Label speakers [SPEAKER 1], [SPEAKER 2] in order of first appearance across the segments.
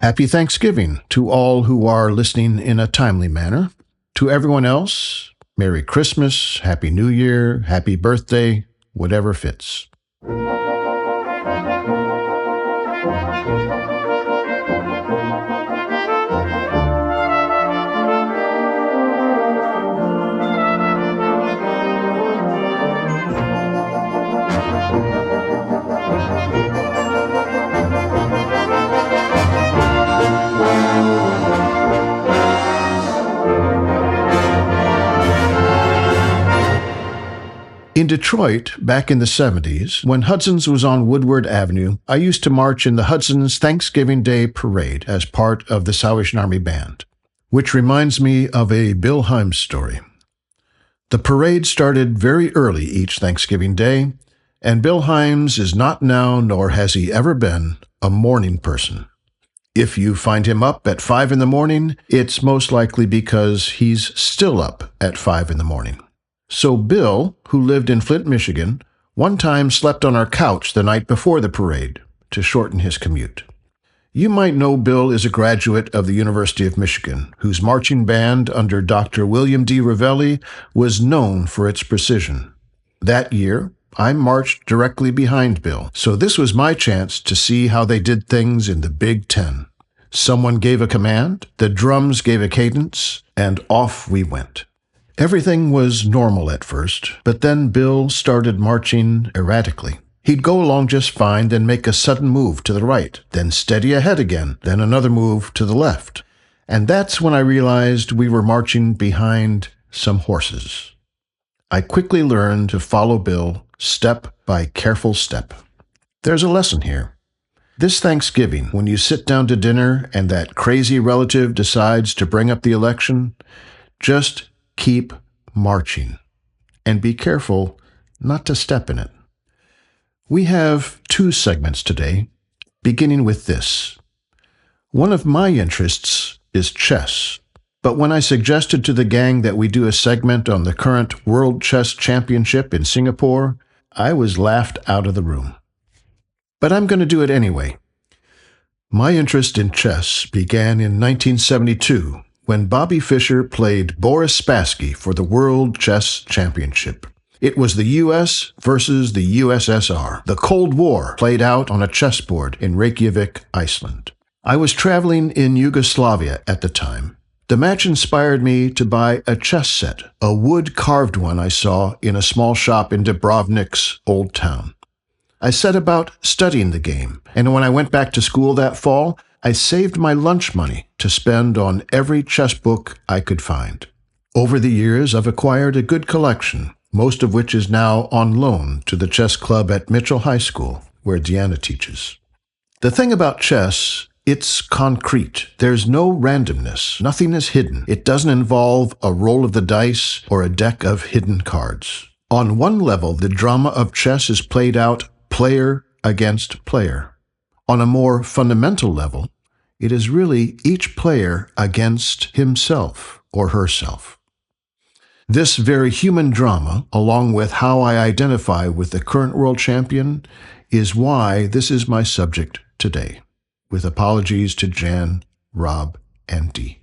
[SPEAKER 1] Happy Thanksgiving to all who are listening in a timely manner. To everyone else, Merry Christmas, Happy New Year, Happy Birthday, whatever fits. In Detroit, back in the 70s, when Hudson's was on Woodward Avenue, I used to march in the Hudson's Thanksgiving Day Parade as part of the Salvation Army Band, which reminds me of a Bill Himes story. The parade started very early each Thanksgiving Day, and Bill Himes is not now, nor has he ever been, a morning person. If you find him up at 5 in the morning, it's most likely because he's still up at 5 in the morning. So Bill, who lived in Flint, Michigan, one time slept on our couch the night before the parade to shorten his commute. You might know Bill is a graduate of the University of Michigan, whose marching band under Dr. William D. Ravelli was known for its precision. That year, I marched directly behind Bill, so this was my chance to see how they did things in the Big Ten. Someone gave a command, the drums gave a cadence, and off we went. Everything was normal at first, but then Bill started marching erratically. He'd go along just fine, then make a sudden move to the right, then steady ahead again, then another move to the left. And that's when I realized we were marching behind some horses. I quickly learned to follow Bill step by careful step. There's a lesson here. This Thanksgiving, when you sit down to dinner and that crazy relative decides to bring up the election, just keep marching, and be careful not to step in it. We have 2 segments today, beginning with this. One of my interests is chess, but when I suggested to the gang that we do a segment on the current World Chess Championship in Singapore, I was laughed out of the room. But I'm going to do it anyway. My interest in chess began in 1972, when Bobby Fischer played Boris Spassky for the World Chess Championship. It was the U.S. versus the USSR. The Cold War played out on a chessboard in Reykjavik, Iceland. I was traveling in Yugoslavia at the time. The match inspired me to buy a chess set, a wood-carved one I saw in a small shop in Dubrovnik's old town. I set about studying the game, and when I went back to school that fall, I saved my lunch money to spend on every chess book I could find. Over the years, I've acquired a good collection, most of which is now on loan to the chess club at Mitchell High School, where Deanna teaches. The thing about chess, it's concrete. There's no randomness. Nothing is hidden. It doesn't involve a roll of the dice or a deck of hidden cards. On one level, the drama of chess is played out player against player. On a more fundamental level, it is really each player against himself or herself. This very human drama, along with how I identify with the current world champion, is why this is my subject today, with apologies to Jan, Rob, and Dee.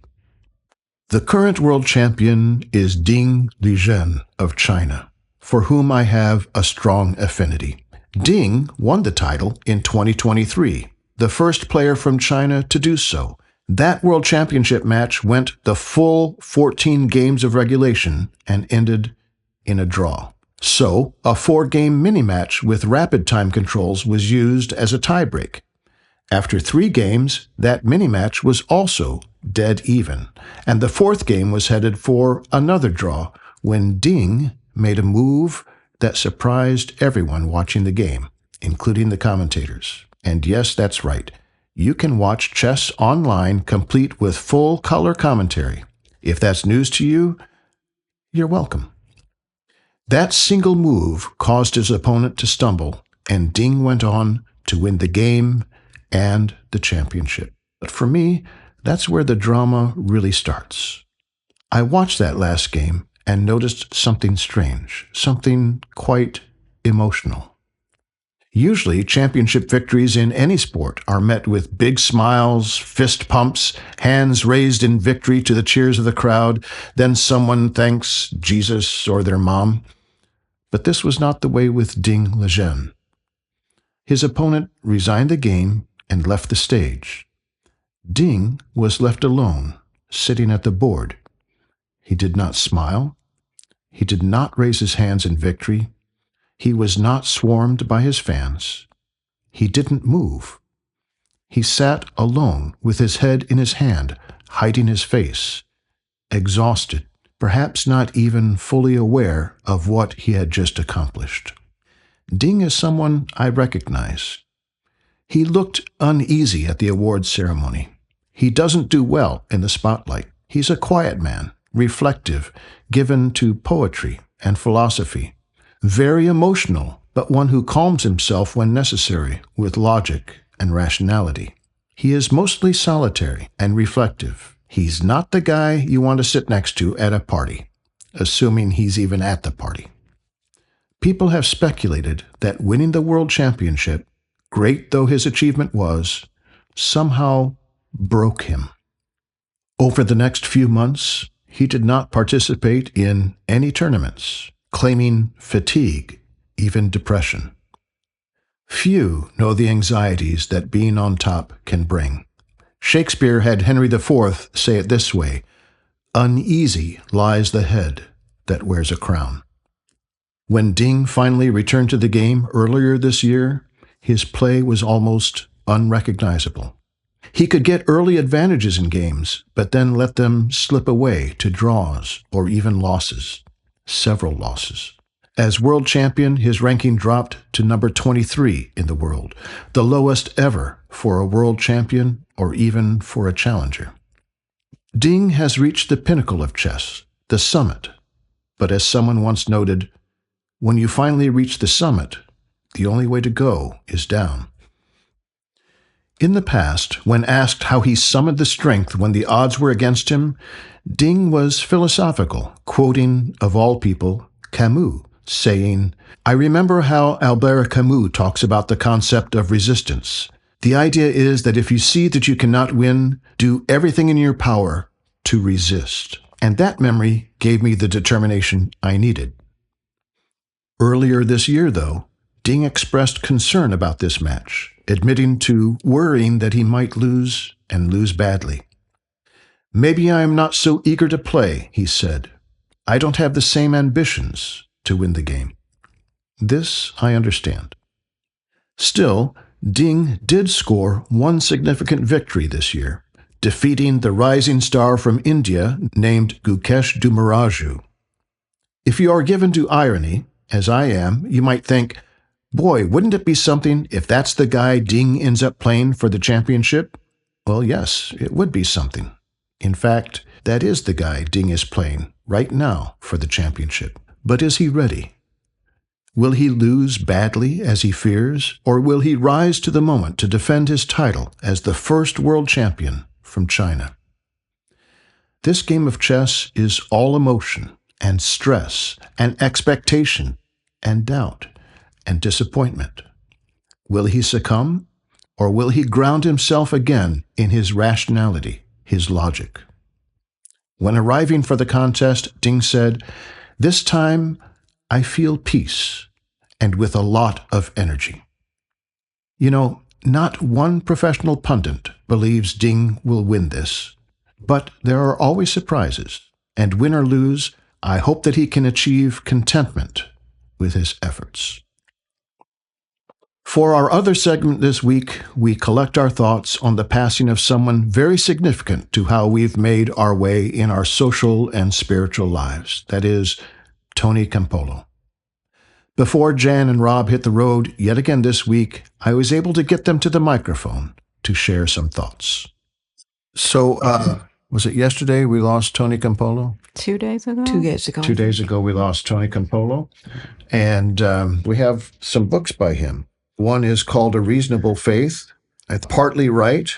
[SPEAKER 1] The current world champion is Ding Liren of China, for whom I have a strong affinity. Ding won the title in 2023, the first player from China to do so. That World Championship match went the full 14 games of regulation and ended in a draw. So, a 4-game mini-match with rapid time controls was used as a tiebreak. After 3 games, that mini-match was also dead even, and the 4th game was headed for another draw when Ding made a move that surprised everyone watching the game, including the commentators. And yes, that's right. You can watch chess online complete with full color commentary. If that's news to you, you're welcome. That single move caused his opponent to stumble, and Ding went on to win the game and the championship. But for me, that's where the drama really starts. I watched that last game and noticed something strange, something quite emotional. Usually, championship victories in any sport are met with big smiles, fist pumps, hands raised in victory to the cheers of the crowd, then someone thanks Jesus or their mom. But this was not the way with Ding Liren. His opponent resigned the game and left the stage. Ding was left alone, sitting at the board. He did not smile. He did not raise his hands in victory. He was not swarmed by his fans. He didn't move. He sat alone with his head in his hand, hiding his face, exhausted, perhaps not even fully aware of what he had just accomplished. Ding is someone I recognize. He looked uneasy at the awards ceremony. He doesn't do well in the spotlight. He's a quiet man, reflective, given to poetry and philosophy, very emotional, but one who calms himself when necessary with logic and rationality. He is mostly solitary and reflective. He's not the guy you want to sit next to at a party, assuming he's even at the party. People have speculated that winning the World Championship, great though his achievement was, somehow broke him. Over the next few months, he did not participate in any tournaments, claiming fatigue, even depression. Few know the anxieties that being on top can bring. Shakespeare had Henry IV say it this way, "Uneasy lies the head that wears a crown." When Ding finally returned to the game earlier this year, his play was almost unrecognizable. He could get early advantages in games, but then let them slip away to draws or even losses, several losses. As world champion, his ranking dropped to number 23 in the world, the lowest ever for a world champion or even for a challenger. Ding has reached the pinnacle of chess, the summit. But as someone once noted, when you finally reach the summit, the only way to go is down. In the past, when asked how he summoned the strength when the odds were against him, Ding was philosophical, quoting, of all people, Camus, saying, "I remember how Albert Camus talks about the concept of resistance. The idea is that if you see that you cannot win, do everything in your power to resist." And that memory gave me the determination I needed. Earlier this year, though, Ding expressed concern about this match, admitting to worrying that he might lose and lose badly. "Maybe I am not so eager to play," he said. "I don't have the same ambitions to win the game." This I understand. Still, Ding did score one significant victory this year, defeating the rising star from India named Gukesh Dummaraju. If you are given to irony, as I am, you might think, boy, wouldn't it be something if that's the guy Ding ends up playing for the championship? Well, yes, it would be something. In fact, that is the guy Ding is playing right now for the championship. But is he ready? Will he lose badly as he fears, or will he rise to the moment to defend his title as the first world champion from China? This game of chess is all emotion and stress and expectation and doubt and disappointment. Will he succumb, or will he ground himself again in his rationality, his logic? When arriving for the contest, Ding said, "This time I feel peace, and with a lot of energy." You know, not one professional pundit believes Ding will win this, but there are always surprises, and win or lose, I hope that he can achieve contentment with his efforts. For our other segment this week, we collect our thoughts on the passing of someone very significant to how we've made our way in our social and spiritual lives. That is, Tony Campolo. Before Jan and Rob hit the road yet again this week, I was able to get them to the microphone to share some thoughts. So, was it yesterday we lost Tony Campolo?
[SPEAKER 2] 2 days ago?
[SPEAKER 3] 2 days ago.
[SPEAKER 1] 2 days ago we lost Tony Campolo. And we have some books by him. One is called A Reasonable Faith. It's partly right.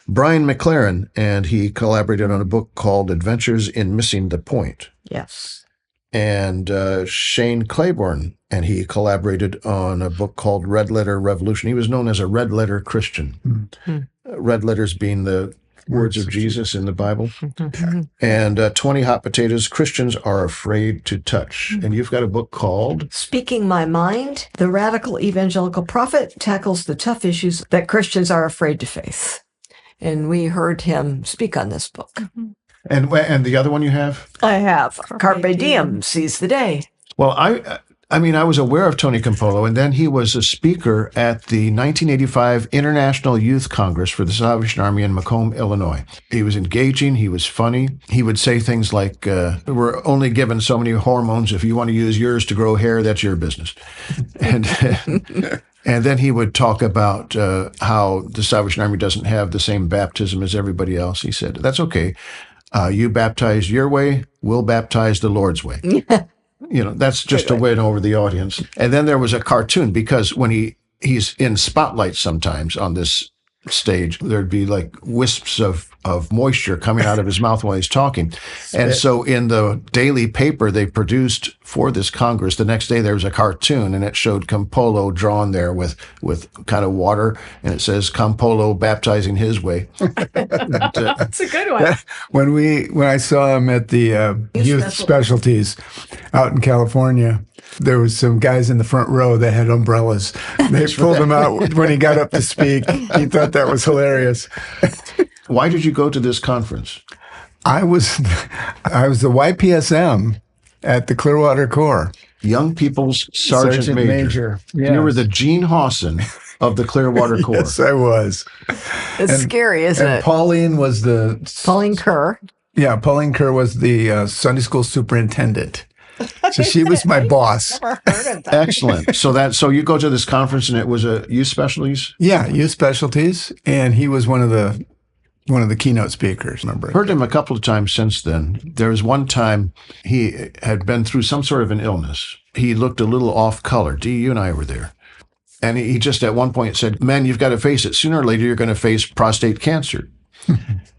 [SPEAKER 1] Brian McLaren, and he collaborated on a book called Adventures in Missing the Point.
[SPEAKER 3] Yes.
[SPEAKER 1] and Shane Claiborne, and he collaborated on a book called Red Letter Revolution. He was known as a red letter Christian. Mm-hmm. Red letters being the words of Jesus in the Bible. Mm-hmm. And 20 Hot Potatoes Christians Are Afraid to Touch. Mm-hmm. And you've got a book called
[SPEAKER 2] Speaking My Mind, The Radical Evangelical Prophet Tackles the Tough Issues That Christians Are Afraid to Face. And we heard him speak on this book. Mm-hmm.
[SPEAKER 1] And the other one you have?
[SPEAKER 2] I have. Carpe Diem, Seize the Day.
[SPEAKER 1] Well, I mean, I was aware of Tony Campolo, and then he was a speaker at the 1985 International Youth Congress for the Salvation Army in Macomb, Illinois. He was engaging. He was funny. He would say things like, we're only given so many hormones. If you want to use yours to grow hair, that's your business. And and then he would talk about how the Salvation Army doesn't have the same baptism as everybody else. He said, that's okay. You baptize your way, we'll baptize the Lord's way. That's just to win over the audience. And then there was a cartoon, because when he's in spotlight sometimes on this stage, there'd be like wisps of moisture coming out of his mouth while he's talking. And so in the daily paper they produced for this Congress, the next day there was a cartoon, and it showed Campolo drawn there with kind of water, and it says Campolo baptizing his way.
[SPEAKER 2] That's a good one.
[SPEAKER 3] When I saw him at the youth specialties out in California, there was some guys in the front row that had umbrellas. They pulled him out when he got up to speak. He thought that was hilarious.
[SPEAKER 1] Why did you go to this conference?
[SPEAKER 3] I was the YPSM at the Clearwater Corps.
[SPEAKER 1] Young People's Sergeant Major. Yes. You were the Gene Hawson of the Clearwater Corps.
[SPEAKER 3] Yes, I was.
[SPEAKER 2] It's scary, isn't it?
[SPEAKER 3] Pauline
[SPEAKER 2] Kerr.
[SPEAKER 3] Yeah, Pauline Kerr was the Sunday school superintendent. So she was my boss.
[SPEAKER 2] Never heard of that.
[SPEAKER 1] Excellent. So you go to this conference, and it was a youth specialties?
[SPEAKER 3] Yeah, youth specialties, and he was one of the keynote speakers. Remember?
[SPEAKER 1] Heard him a couple of times since then. There was one time he had been through some sort of an illness. He looked a little off color. Dee, you and I were there. And he just at one point said, "Man, you've got to face it. Sooner or later, you're going to face prostate cancer."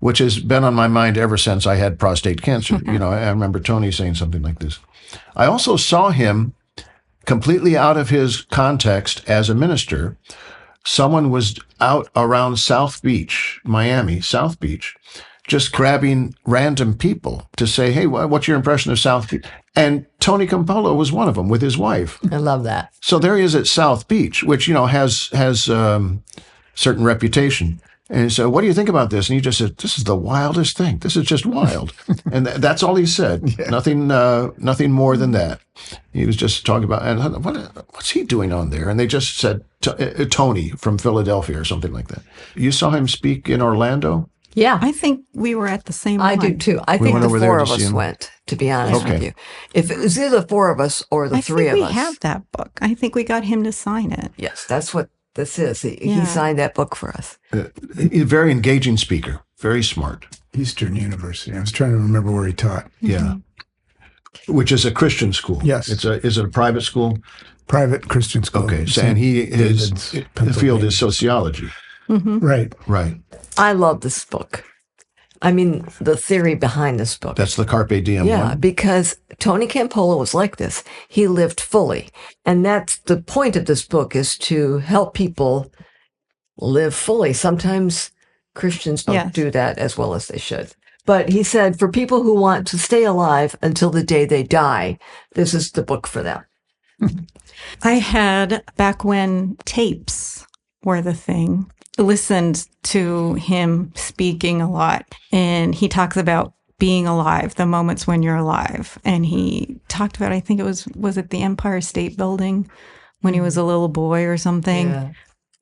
[SPEAKER 1] Which has been on my mind ever since I had prostate cancer. I remember Tony saying something like this. I also saw him completely out of his context as a minister. Someone was out around South Beach, Miami, South Beach, just grabbing random people to say, "Hey, what's your impression of South Beach?" And Tony Campolo was one of them with his wife.
[SPEAKER 2] I love that.
[SPEAKER 1] So there he is at South Beach, which, has certain reputation. And so, what do you think about this? And he just said, "This is the wildest thing. This is just wild." And that's all he said. Yeah. Nothing more than that. He was just talking about, and what's he doing on there? And they just said, Tony from Philadelphia or something like that. You saw him speak in Orlando?
[SPEAKER 2] Yeah.
[SPEAKER 4] I think we were at the same one.
[SPEAKER 2] I do too. I think the four of us went, to be honest with you. If it was either the four of us or the three of us.
[SPEAKER 4] I think we have that book. I think we got him to sign it.
[SPEAKER 2] Yes, that's what this is. He signed that book for us.
[SPEAKER 1] He's a very engaging speaker, very smart.
[SPEAKER 3] Eastern University. I was trying to remember where he taught.
[SPEAKER 1] Yeah. Which is a Christian school.
[SPEAKER 3] Yes.
[SPEAKER 1] Is it a private school?
[SPEAKER 3] Private Christian school.
[SPEAKER 1] Okay. So, and the field is sociology.
[SPEAKER 4] Mm-hmm.
[SPEAKER 3] Right.
[SPEAKER 2] I love this book. I mean, the theory behind this book.
[SPEAKER 1] That's the Carpe Diem one.
[SPEAKER 2] Yeah, because Tony Campolo was like this. He lived fully. And that's the point of this book, is to help people live fully. Sometimes Christians don't do that as well as they should. But he said, for people who want to stay alive until the day they die, this is the book for them.
[SPEAKER 4] I had, back when tapes were the thing, listened to him speaking a lot. And he talks about being alive, the moments when you're alive. And he talked about, I think it was it the Empire State Building when he was a little boy or something? Yeah.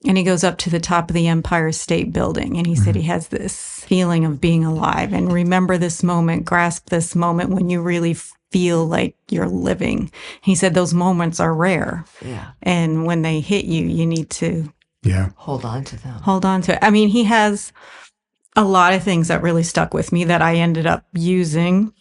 [SPEAKER 4] And he goes up to the top of the Empire State Building, and he said he has this feeling of being alive. And remember this moment, grasp this moment when you really feel like you're living. He said those moments are rare.
[SPEAKER 2] Yeah.
[SPEAKER 4] And when they hit you, you need to
[SPEAKER 2] hold on to them.
[SPEAKER 4] Hold on to it. I mean, he has a lot of things that really stuck with me that I ended up using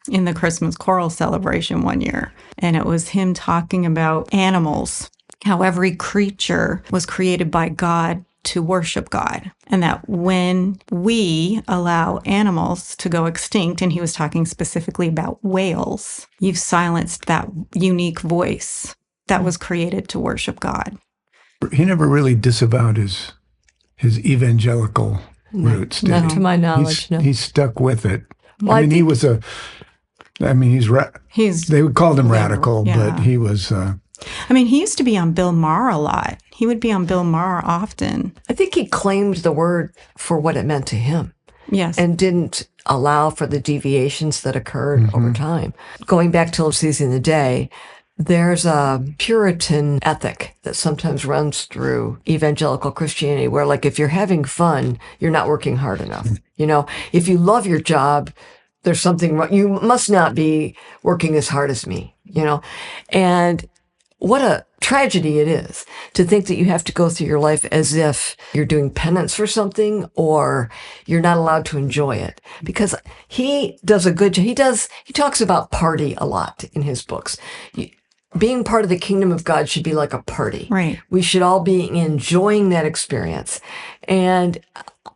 [SPEAKER 4] in the Christmas choral celebration one year. And it was him talking about animals, how every creature was created by God to worship God, and that when we allow animals to go extinct, and he was talking specifically about whales, you've silenced that unique voice that was created to worship God.
[SPEAKER 3] He never really disavowed his evangelical roots, did
[SPEAKER 2] Not
[SPEAKER 3] he?
[SPEAKER 2] to my knowledge, no.
[SPEAKER 3] He stuck with it.
[SPEAKER 2] Well,
[SPEAKER 3] I mean, they would call him radical,
[SPEAKER 4] yeah.
[SPEAKER 3] but he was...
[SPEAKER 4] he used to be on Bill Maher a lot. He would be on Bill Maher often.
[SPEAKER 2] I think he claimed the word for what it meant to him.
[SPEAKER 4] Yes.
[SPEAKER 2] And didn't allow for the deviations that occurred over time. Going back to Seizing the Day, there's a Puritan ethic that sometimes runs through evangelical Christianity where, like, if you're having fun, you're not working hard enough. If you love your job, there's something wrong. You must not be working as hard as me, And what a tragedy it is to think that you have to go through your life as if you're doing penance for something or you're not allowed to enjoy it. Because he does a good job. He talks about party a lot in his books. Being part of the kingdom of God should be like a party.
[SPEAKER 4] Right.
[SPEAKER 2] We should all be enjoying that experience. And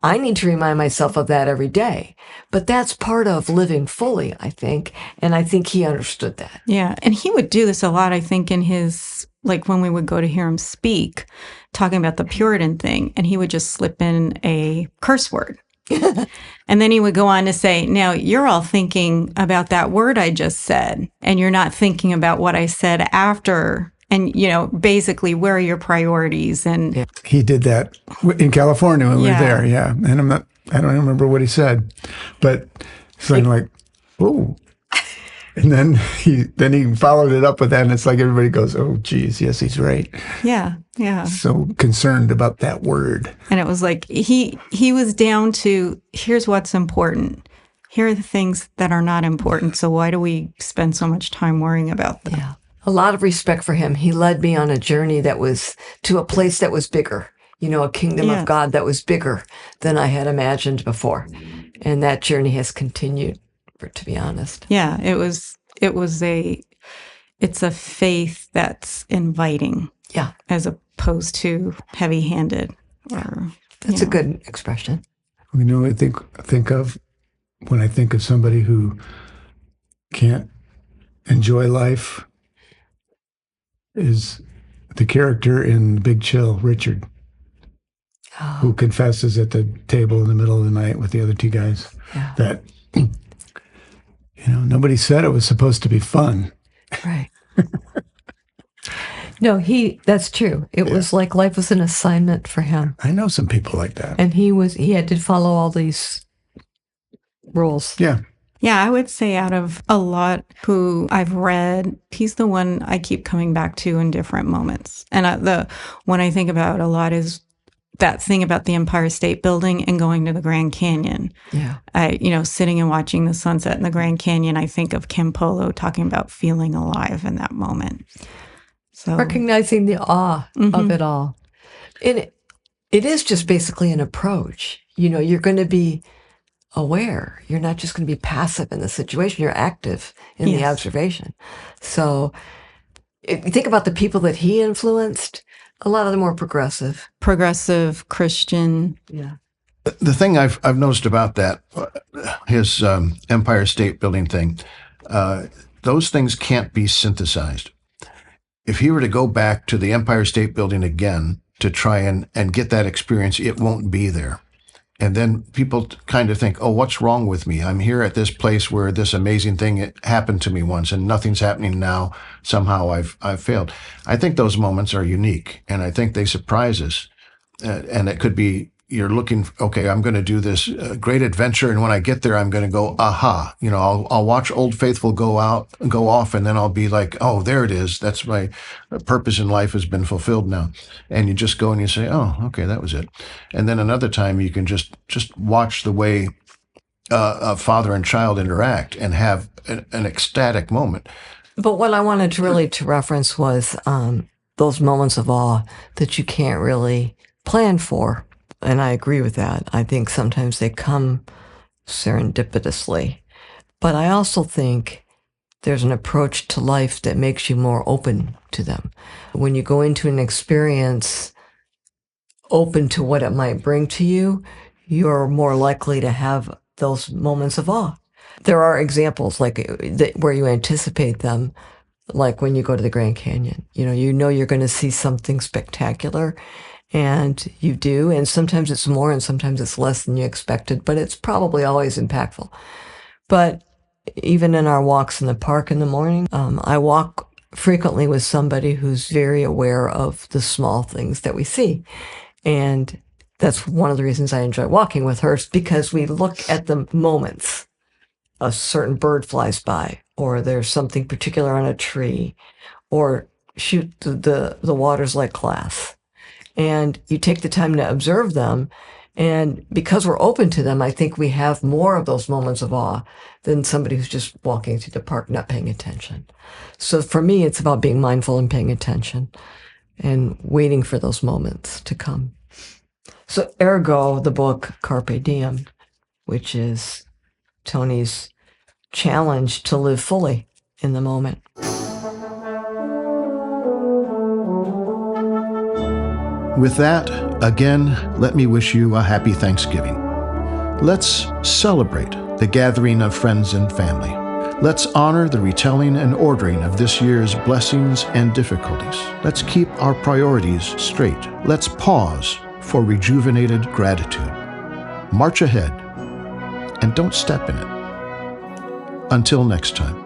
[SPEAKER 2] I need to remind myself of that every day. But that's part of living fully, I think. And I think he understood that.
[SPEAKER 4] Yeah. And he would do this a lot, I think, in his, like when we would go to hear him speak, talking about the Puritan thing, and he would just slip in a curse word. And then he would go on to say, now you're all thinking about that word I just said, and you're not thinking about what I said after. And, basically, where are your priorities? And
[SPEAKER 3] he did that in California when we were there. Yeah. And I don't remember what he said, but something like, oh. And then he followed it up with that, and it's like everybody goes, oh, geez, yes, he's right.
[SPEAKER 4] Yeah, yeah.
[SPEAKER 3] So concerned about that word.
[SPEAKER 4] And it was like he was down to, here's what's important. Here are the things that are not important. So why do we spend so much time worrying about them?
[SPEAKER 2] Yeah. A lot of respect for him. He led me on a journey that was to a place that was bigger, a kingdom of God that was bigger than I had imagined before. And that journey has continued, to be honest.
[SPEAKER 4] Yeah, it's a faith that's inviting.
[SPEAKER 2] Yeah.
[SPEAKER 4] As opposed to heavy-handed.
[SPEAKER 2] That's a good expression.
[SPEAKER 3] I think of when I think of somebody who can't enjoy life is the character in Big Chill, Richard, who confesses at the table in the middle of the night with the other two guys that, nobody said it was supposed to be fun.
[SPEAKER 2] Right. No, that's true. It was like life was an assignment for him.
[SPEAKER 3] I know some people like that.
[SPEAKER 2] And he had to follow all these rules.
[SPEAKER 3] Yeah.
[SPEAKER 4] Yeah, I would say out of a lot who I've read, he's the one I keep coming back to in different moments. And the one I think about a lot is that thing about the Empire State Building and going to the Grand Canyon.
[SPEAKER 2] Yeah.
[SPEAKER 4] Sitting and watching the sunset in the Grand Canyon, I think of Campolo talking about feeling alive in that moment. So
[SPEAKER 2] recognizing the awe of it all. And it is just basically an approach. You're going to be aware. You're not just going to be passive in the situation. You're active in the observation. So if you think about the people that he influenced, a lot of them were progressive.
[SPEAKER 4] Progressive, Christian.
[SPEAKER 2] Yeah.
[SPEAKER 1] The thing I've noticed about that, his Empire State Building thing, those things can't be synthesized. If he were to go back to the Empire State Building again to try and get that experience, it won't be there. And then people kind of think, oh, what's wrong with me? I'm here at this place where this amazing thing happened to me once and nothing's happening now. Somehow I've failed. I think those moments are unique, and I think they surprise us. And it could be you're looking, okay, I'm going to do this great adventure, and when I get there, I'm going to go, aha. I'll watch Old Faithful go off, and then I'll be like, oh, there it is. That's my purpose in life has been fulfilled now. And you just go and you say, oh, okay, that was it. And then another time you can just watch the way a father and child interact and have an ecstatic moment.
[SPEAKER 2] But what I wanted to reference was those moments of awe that you can't really plan for. And I agree with that. I think sometimes they come serendipitously. But I also think there's an approach to life that makes you more open to them. When you go into an experience open to what it might bring to you, you're more likely to have those moments of awe. There are examples like where you anticipate them, like when you go to the Grand Canyon. You know you're going to see something spectacular, and you do, and sometimes it's more and sometimes it's less than you expected, but it's probably always impactful. But even in our walks in the park in the morning, I walk frequently with somebody who's very aware of the small things that we see. And that's one of the reasons I enjoy walking with her, is because we look at the moments. A certain bird flies by, or there's something particular on a tree, or shoot, the water's like glass. And you take the time to observe them. And because we're open to them, I think we have more of those moments of awe than somebody who's just walking through the park, not paying attention. So for me, it's about being mindful and paying attention and waiting for those moments to come. So ergo, the book Carpe Diem, which is Tony's challenge to live fully in the moment.
[SPEAKER 1] With that, again, let me wish you a happy Thanksgiving. Let's celebrate the gathering of friends and family. Let's honor the retelling and ordering of this year's blessings and difficulties. Let's keep our priorities straight. Let's pause for rejuvenated gratitude. March ahead and don't step in it. Until next time.